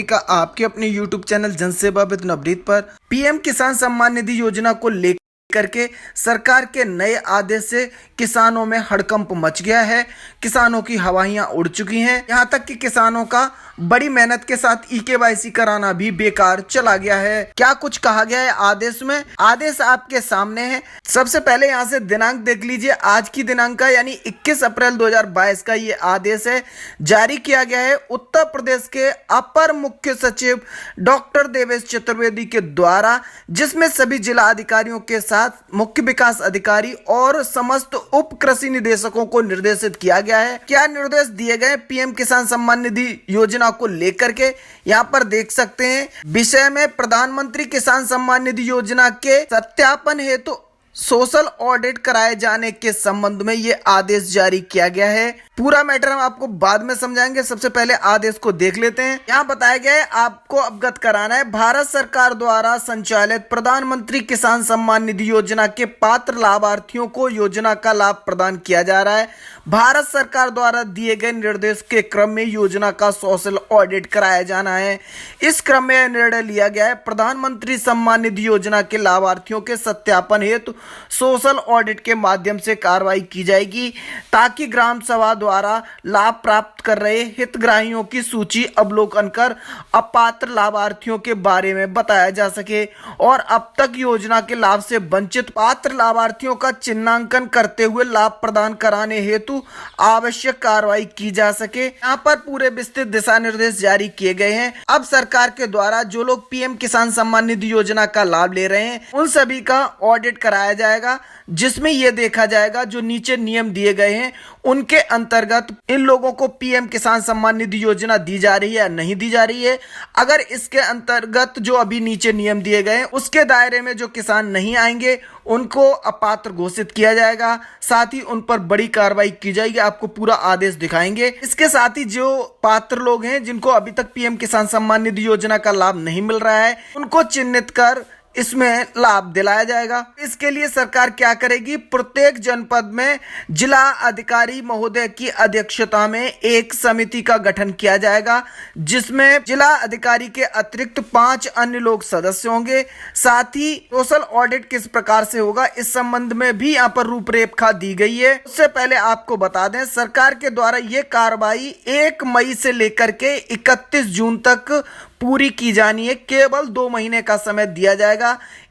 भूमिका आपके अपने YouTube चैनल जनसेवा विद नवनीत पर। पीएम किसान सम्मान निधि योजना को लेकर करके सरकार के नए आदेश से किसानों में हड़कंप मच गया है। किसानों की हवाइयां उड़ चुकी हैं। यहां तक कि किसानों का बड़ी मेहनत के साथ EKYC कराना भी बेकार चला गया है। क्या कुछ कहा गया है आदेश में? आदेश आपके सामने है। सबसे पहले यहां से दिनांक देख लीजिए। आज की दिनांक का यानी 21 अप्रैल 2022 का ये आदेश है, जारी किया गया है उत्तर प्रदेश के अपर मुख्य सचिव डॉक्टर देवेश चतुर्वेदी के द्वारा, जिसमें सभी जिला अधिकारियों के साथ मुख्य विकास अधिकारी और समस्त उप कृषि निदेशकों को निर्देशित किया गया है। क्या निर्देश दिए गए पीएम किसान सम्मान निधि योजना को लेकर के यहां पर देख सकते हैं। विषय में प्रधानमंत्री किसान सम्मान निधि योजना के सत्यापन हेतु सोशल ऑडिट कराए जाने के संबंध में ये आदेश जारी किया गया है। पूरा मैटर हम आपको बाद में समझाएंगे। सबसे पहले आदेश को देख लेते हैं। यहाँ बताया गया है, आपको अवगत कराना है, भारत सरकार द्वारा संचालित प्रधानमंत्री किसान सम्मान निधि योजना के पात्र लाभार्थियों को योजना का लाभ प्रदान किया जा रहा है। भारत सरकार द्वारा दिए गए निर्देश के क्रम में योजना का सोशल ऑडिट कराया जाना है। इस क्रम में यह निर्णय लिया गया है, प्रधानमंत्री सम्मान निधि योजना के लाभार्थियों के सत्यापन हेतु सोशल ऑडिट के माध्यम से कार्रवाई की जाएगी, ताकि ग्राम सभा द्वारा लाभ प्राप्त कर रहे हितग्राहियों की सूची अवलोकन कर अपात्र लाभार्थियों के बारे में बताया जा सके और अब तक योजना के लाभ से वंचित पात्र लाभार्थियों का चिन्हांकन करते हुए लाभ प्रदान कराने हेतु आवश्यक कार्रवाई की जा सके। यहाँ पर पूरे विस्तृत दिशा निर्देश जारी किए गए हैं। अब सरकार के द्वारा जो लोग पीएम किसान सम्मान निधि योजना का लाभ ले रहे हैं उन सभी का ऑडिट कराया जाएगा, जिसमें यह देखा जाएगा जो नीचे नियम दिए गए हैं उनके अंतर्गत इन लोगों को पीएम किसान सम्मान निधि योजना दी जा रही है या नहीं दी जा रही है। अगर इसके अंतर्गत जो अभी नीचे नियम दिए गए हैं उसके दायरे में जो किसान नहीं आएंगे उनको अपात्र घोषित किया जाएगा, साथ ही उन पर बड़ी कार्रवाई की जाएगी। आपको पूरा आदेश दिखाएंगे। इसके साथ ही जो पात्र लोग हैं जिनको अभी तक पीएम किसान सम्मान निधि योजना का लाभ नहीं मिल रहा है उनको चिन्हित कर इसमें लाभ दिलाया जाएगा। इसके लिए सरकार क्या करेगी, प्रत्येक जनपद में जिला अधिकारी महोदय की अध्यक्षता में एक समिति का गठन किया जाएगा, जिसमें जिला अधिकारी के अतिरिक्त 5 अन्य लोग सदस्य होंगे। साथ ही सोशल ऑडिट किस प्रकार से होगा इस संबंध में भी यहाँ पर रूपरेखा दी गई है। उससे पहले आपको बता दें, सरकार के द्वारा ये कार्रवाई 1 मई से लेकर के 31 जून तक पूरी की जानी है। केवल 2 महीने का समय दिया जाएगा।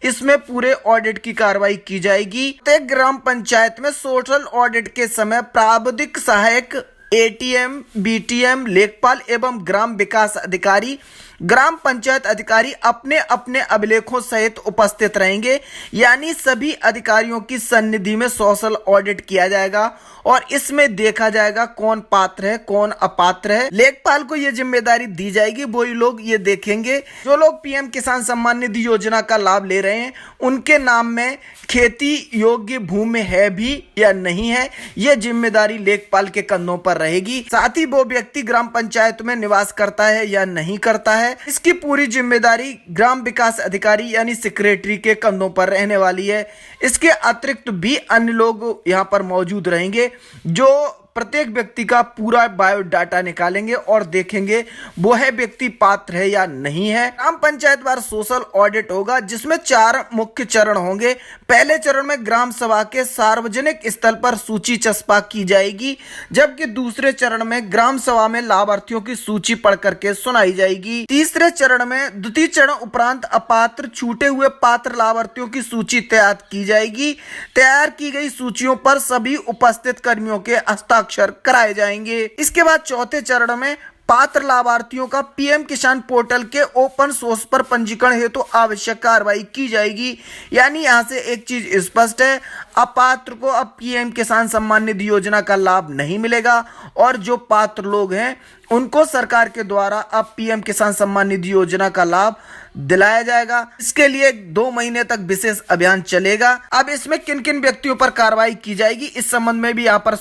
इसमें पूरे ऑडिट की कार्रवाई की जाएगी। प्रत्येक ग्राम पंचायत में सोशल ऑडिट के समय प्राविधिक सहायक, ATM, BTM, लेखपाल एवं ग्राम विकास अधिकारी, ग्राम पंचायत अधिकारी अपने अपने अभिलेखों सहित उपस्थित रहेंगे। यानी सभी अधिकारियों की सन्निधि में सोशल ऑडिट किया जाएगा और इसमें देखा जाएगा कौन पात्र है कौन अपात्र है। लेखपाल को यह जिम्मेदारी दी जाएगी। वही लोग ये देखेंगे जो लोग पीएम किसान सम्मान निधि योजना का लाभ ले रहे हैं उनके नाम में खेती योग्य भूमि है भी या नहीं है, यह जिम्मेदारी लेखपाल के कंधों पर रहेगी। साथ ही वो व्यक्ति ग्राम पंचायत में निवास करता है या नहीं करता है, इसकी पूरी जिम्मेदारी ग्राम विकास अधिकारी यानी सेक्रेटरी के कंधों पर रहने वाली है। इसके अतिरिक्त भी अन्य लोग यहाँ पर मौजूद रहेंगे जो प्रत्येक व्यक्ति का पूरा बायोडाटा निकालेंगे और देखेंगे वो है व्यक्ति पात्र है या नहीं है। ग्राम पंचायत वार सोशल ऑडिट होगा, जिसमें 4 मुख्य चरण होंगे। पहले चरण में ग्राम सभा के सार्वजनिक स्थल पर सूची चस्पा की जाएगी, जबकि दूसरे चरण में ग्राम सभा में लाभार्थियों की सूची पढ़ करके सुनाई जाएगी। तीसरे चरण में द्वितीय चरण उपरांत अपात्र छूटे हुए पात्र लाभार्थियों की सूची तैयार की जाएगी। तैयार की गई सूचियों पर सभी उपस्थित कर्मियों के हस्ताक्षर कराए जाएंगे। इसके बाद चौथे चरण में पात्र लाभार्थियों का पीएम किसान पोर्टल के ओपन सोर्स पर पंजीकरण हेतु आवश्यक कार्रवाई की जाएगी। यानी यहां से एक चीज स्पष्ट है, अपात्र को अब पीएम किसान सम्मान निधि योजना का लाभ नहीं मिलेगा और जो पात्र लोग हैं उनको सरकार के द्वारा अब पीएम किसान सम्मान निधि योजना का लाभ दिलाया जाएगा। इसके लिए 2 महीने तक विशेष अभियान चलेगा। अब इसमें किन किन व्यक्तियों पर कार्रवाई की जाएगी इस संबंध में भी यहाँ पर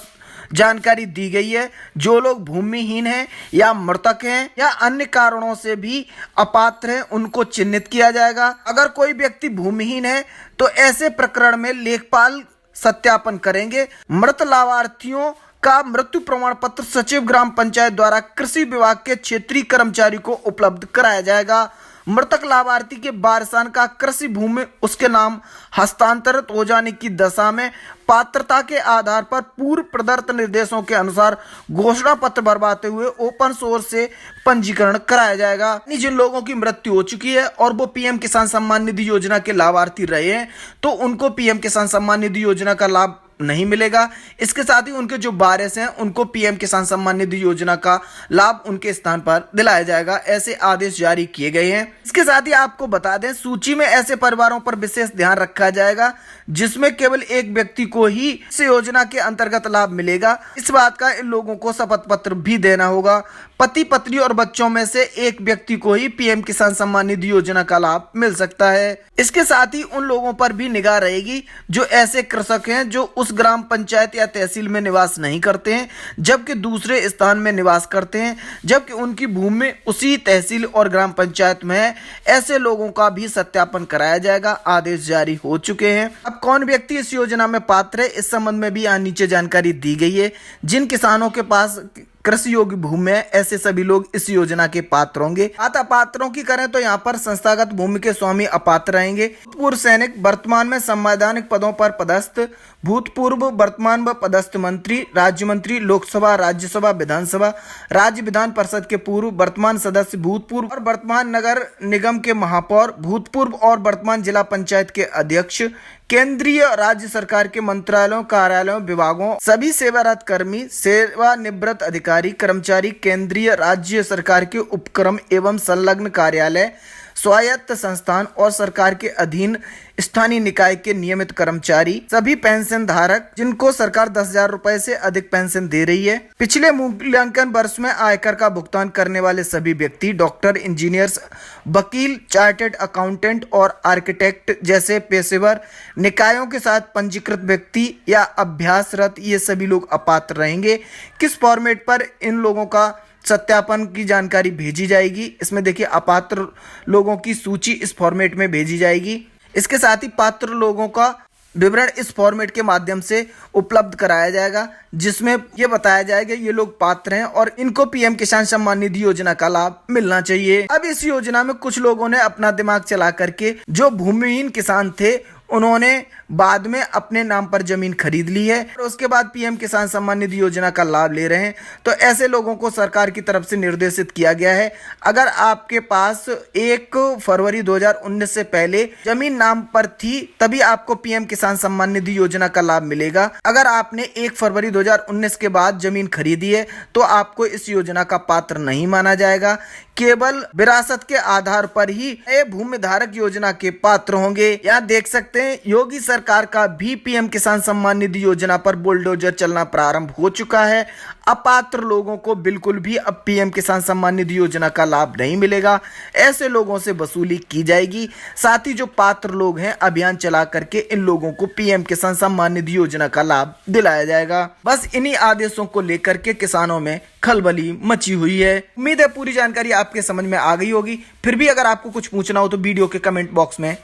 जानकारी दी गई है। जो लोग भूमिहीन हैं या मृतक हैं या अन्य कारणों से भी अपात्र हैं उनको चिन्हित किया जाएगा। अगर कोई व्यक्ति भूमिहीन है तो ऐसे प्रकरण में लेखपाल सत्यापन करेंगे। मृत लाभार्थियों का मृत्यु प्रमाण पत्र सचिव ग्राम पंचायत द्वारा कृषि विभाग के क्षेत्रीय कर्मचारी को उपलब्ध कराया जाएगा। मृतक लाभार्थी के वारसान का कृषि भूमि उसके नाम हस्तांतरित हो जाने की दशा में पात्रता के आधार पर पूर्व प्रदत्त निर्देशों के अनुसार घोषणा पत्र भरवाते हुए ओपन सोर्स से पंजीकरण कराया जाएगा। जिन लोगों की मृत्यु हो चुकी है और वो पीएम किसान सम्मान निधि योजना के लाभार्थी रहे हैं तो उनको पीएम किसान सम्मान निधि योजना का लाभ नहीं मिलेगा। इसके साथ ही उनके जो वारिस हैं उनको पीएम किसान सम्मान निधि योजना का लाभ उनके स्थान पर दिलाया जाएगा। ऐसे आदेश जारी किए गए हैं। इसके साथ ही आपको बता दें, सूची में ऐसे परिवारों पर विशेष ध्यान रखा जाएगा जिसमें केवल एक व्यक्ति को ही इस योजना के अंतर्गत लाभ मिलेगा। इस बात का इन लोगों को शपथ पत्र भी देना होगा। पति पत्नी और बच्चों में से एक व्यक्ति को ही पीएम किसान सम्मान निधि योजना का लाभ मिल सकता है। इसके साथ ही उन लोगों पर भी निगाह रहेगी जो ऐसे कृषक हैं जो उस ग्राम पंचायत या तहसील में निवास नहीं करते हैं जबकि दूसरे स्थान में निवास करते हैं, जबकि उनकी भूमि उसी तहसील और ग्राम पंचायत में है। ऐसे लोगों का भी सत्यापन कराया जाएगा। आदेश जारी हो चुके हैं। अब कौन व्यक्ति इस योजना में पात्र है, इस संबंध में भी यहाँ नीचे जानकारी दी गई है। जिन किसानों के पास कृषि योग्य भूमि है ऐसे सभी लोग इस योजना के पात्र होंगे। अपात्रों की करें तो यहाँ पर संस्थागत भूमि के स्वामी अपात्र रहेंगे। भूतपूर्व सैनिक, वर्तमान में संवैधानिक पदों पर पदस्थ, भूतपूर्व वर्तमान व पदस्थ मंत्री, राज्य मंत्री, लोकसभा, राज्यसभा, विधानसभा, राज्य विधान परिषद के पूर्व वर्तमान सदस्य, भूतपूर्व और वर्तमान नगर निगम के महापौर, भूतपूर्व और वर्तमान जिला पंचायत के अध्यक्ष, केंद्रीय राज्य सरकार के मंत्रालयों, कार्यालयों, विभागों, सभी सेवारत कर्मी, सेवानिवृत्त अधिकारी, कर्मचारी, केंद्रीय राज्य सरकार के उपक्रम एवं संलग्न कार्यालय, स्वायत्त संस्थान और सरकार के अधीन स्थानीय निकाय के नियमित कर्मचारी, सभी पेंशन धारक जिनको सरकार 10,000 रुपए से अधिक पेंशन दे रही है, पिछले मूल्यांकन वर्ष में आयकर का भुगतान करने वाले सभी व्यक्ति, डॉक्टर, इंजीनियर्स, वकील, चार्टर्ड अकाउंटेंट और आर्किटेक्ट जैसे पेशेवर, निकायों के साथ पंजीकृत व्यक्ति या अभ्यासरत, ये सभी लोग अपात्र रहेंगे। किस फॉर्मेट पर इन लोगों का सत्यापन की जानकारी भेजी जाएगी, इसमें देखिए अपात्र लोगों की सूची इस फॉर्मेट में भेजी जाएगी। इसके साथ ही पात्र लोगों का विवरण इस फॉर्मेट के माध्यम से उपलब्ध कराया जाएगा जिसमें यह बताया जाएगा ये लोग पात्र हैं और इनको पीएम किसान सम्मान निधि योजना का लाभ मिलना चाहिए। अब इस योजना में कुछ लोगों ने अपना दिमाग चला करके, जो भूमिहीन किसान थे उन्होंने बाद में अपने नाम पर जमीन खरीद ली है और उसके बाद पीएम किसान सम्मान निधि योजना का लाभ ले रहे हैं। तो ऐसे लोगों को सरकार की तरफ से निर्देशित किया गया है, अगर आपके पास 1 फरवरी 2019 से पहले जमीन नाम पर थी तभी आपको पीएम किसान सम्मान निधि योजना का लाभ मिलेगा। अगर आपने 1 फरवरी 2019 के बाद जमीन खरीदी है तो आपको इस योजना का पात्र नहीं माना जाएगा। केवल विरासत के आधार पर ही नए भूमि धारक योजना के पात्र होंगे। यहाँ देख सकते हैं योगी सरकार का भी पीएम किसान सम्मान निधि योजना पर बुलडोजर चलना प्रारंभ हो चुका है। अपात्र लोगों को बिल्कुल भी अब पीएम किसान सम्मान निधि योजना का लाभ नहीं मिलेगा। ऐसे लोगों से वसूली की जाएगी। साथ ही जो पात्र लोग हैं अभियान चला करके इन लोगों को पीएम किसान सम्मान निधि योजना का लाभ दिलाया जाएगा। बस इन्हीं आदेशों को लेकर के किसानों में खलबली मची हुई है। उम्मीद है पूरी जानकारी आपके समझ में आ गई होगी। फिर भी अगर आपको कुछ पूछना हो तो वीडियो के कमेंट बॉक्स में